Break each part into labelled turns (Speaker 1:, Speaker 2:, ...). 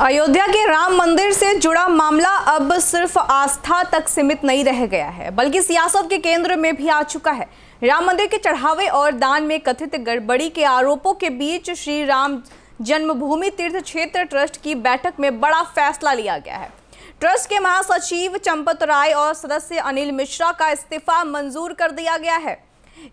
Speaker 1: अयोध्या के राम मंदिर से जुड़ा मामला अब सिर्फ आस्था तक सीमित नहीं रह गया है, बल्कि सियासत के केंद्र में भी आ चुका है। राम मंदिर के चढ़ावे और दान में कथित गड़बड़ी के आरोपों के बीच श्री राम जन्मभूमि तीर्थ क्षेत्र ट्रस्ट की बैठक में बड़ा फैसला लिया गया है। ट्रस्ट के महासचिव चंपत राय और सदस्य अनिल मिश्रा का इस्तीफा मंजूर कर दिया गया है।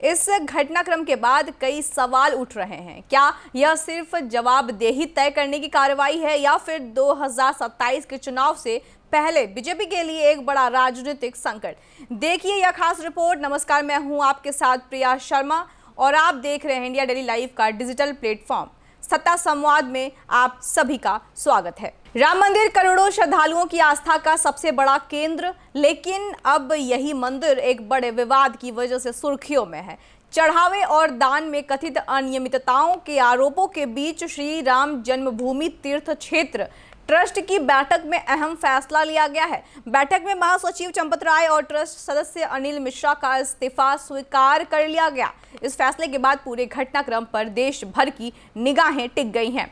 Speaker 1: इस घटनाक्रम के बाद कई सवाल उठ रहे हैं। क्या यह सिर्फ जवाबदेही तय करने की कार्रवाई है या फिर 2027 के चुनाव से पहले बीजेपी के लिए एक बड़ा राजनीतिक संकट? देखिए यह खास रिपोर्ट। नमस्कार, मैं हूं आपके साथ प्रिया शर्मा और आप देख रहे हैं इंडिया डेली लाइव का डिजिटल प्लेटफॉर्म सत्ता संवाद में आप सभी का स्वागत है। राम मंदिर करोड़ों श्रद्धालुओं की आस्था का सबसे बड़ा केंद्र, लेकिन अब यही मंदिर एक बड़े विवाद की वजह से सुर्खियों में है। चढ़ावे और दान में कथित अनियमितताओं के आरोपों के बीच श्री राम जन्मभूमि तीर्थ क्षेत्र ट्रस्ट की बैठक में अहम फैसला लिया गया है। बैठक में महासचिव चंपत राय और ट्रस्ट सदस्य अनिल मिश्रा का इस्तीफा स्वीकार कर लिया गया। इस फैसले के बाद पूरे घटनाक्रम पर देश भर की निगाहें टिक गई हैं।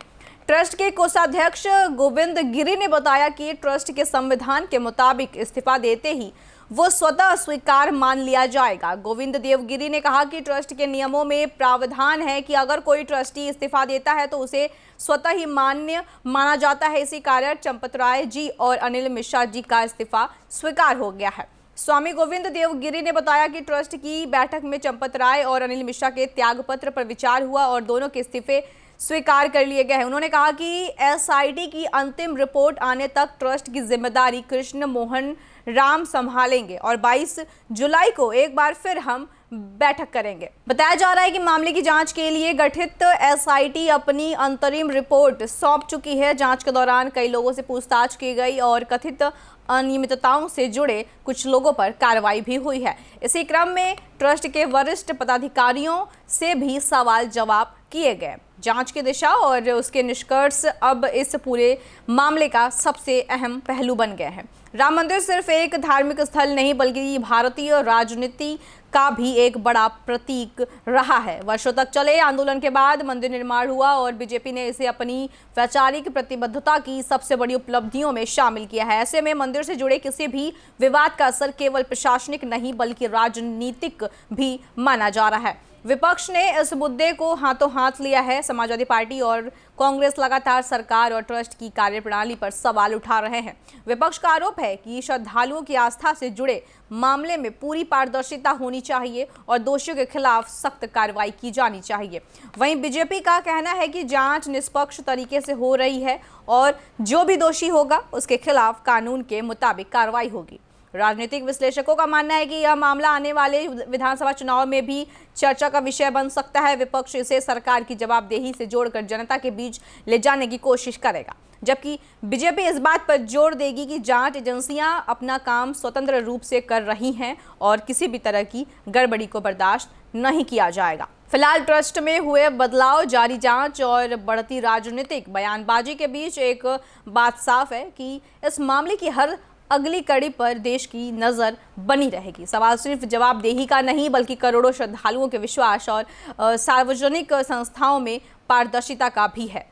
Speaker 1: ट्रस्ट के कोषाध्यक्ष गोविंद गिरी ने बताया कि ट्रस्ट के संविधान के मुताबिक इस्तीफा देते ही वो स्वतः स्वीकार मान लिया जाएगा। गोविंद देवगिरी ने कहा कि ट्रस्ट के नियमों में प्रावधान है कि अगर कोई ट्रस्टी इस्तीफा देता है तो उसे स्वतः ही मान्य माना जाता है। इसी कारण चंपत राय जी और अनिल मिश्रा जी का इस्तीफा स्वीकार हो गया है। स्वामी गोविंद देवगिरी ने बताया कि ट्रस्ट की बैठक में चंपत राय और अनिल मिश्रा के त्यागपत्र पर विचार हुआ और दोनों के इस्तीफे स्वीकार कर लिए गए हैं। उन्होंने कहा कि एसआईटी की अंतिम रिपोर्ट आने तक ट्रस्ट की जिम्मेदारी कृष्ण मोहन राम संभालेंगे और 22 जुलाई को एक बार फिर हम बैठक करेंगे। बताया जा रहा है कि मामले की जांच के लिए गठित एसआईटी अपनी अंतरिम रिपोर्ट सौंप चुकी है। जांच के दौरान कई लोगों से पूछताछ की गई और कथित अनियमितताओं से जुड़े कुछ लोगों पर कार्रवाई भी हुई है। इसी क्रम में ट्रस्ट के वरिष्ठ पदाधिकारियों से भी सवाल जवाब किए गए। जांच की दिशा और उसके निष्कर्ष अब इस पूरे मामले का सबसे अहम पहलू बन गए हैं। राम मंदिर सिर्फ एक धार्मिक स्थल नहीं बल्कि भारतीय राजनीति का भी एक बड़ा प्रतीक रहा है। वर्षों तक चले आंदोलन के बाद मंदिर निर्माण हुआ और बीजेपी ने इसे अपनी वैचारिक प्रतिबद्धता की सबसे बड़ी उपलब्धियों में शामिल किया है। ऐसे में मंदिर से जुड़े किसी भी विवाद का असर केवल प्रशासनिक नहीं बल्कि राजनीतिक भी माना जा रहा है। विपक्ष ने इस मुद्दे को हाथों हाथ लिया है। समाजवादी पार्टी और कांग्रेस लगातार सरकार और ट्रस्ट की कार्यप्रणाली पर सवाल उठा रहे हैं। विपक्ष का आरोप है कि श्रद्धालुओं की आस्था से जुड़े मामले में पूरी पारदर्शिता होनी चाहिए और दोषियों के खिलाफ सख्त कार्रवाई की जानी चाहिए। वहीं बीजेपी का कहना है कि जांच निष्पक्ष तरीके से हो रही है और जो भी दोषी होगा उसके खिलाफ कानून के मुताबिक कार्रवाई होगी। राजनीतिक विश्लेषकों का मानना है कि यह मामला आने वाले विधानसभा चुनाव में भी चर्चा का विषय बन सकता है। विपक्ष इसे सरकार की जवाबदेही से जोड़कर जनता के बीच ले जाने की कोशिश करेगा, जबकि बीजेपी इस बात पर जोर देगी कि जांच एजेंसियां अपना काम स्वतंत्र रूप से कर रही हैं और किसी भी तरह की गड़बड़ी को बर्दाश्त नहीं किया जाएगा। फिलहाल ट्रस्ट में हुए बदलाव, जारी जांच और बढ़ती राजनीतिक बयानबाजी के बीच एक बात साफ है कि इस मामले की हर अगली कड़ी पर देश की नज़र बनी रहेगी। सवाल सिर्फ जवाबदेही का नहीं बल्कि करोड़ों श्रद्धालुओं के विश्वास और सार्वजनिक संस्थाओं में पारदर्शिता का भी है।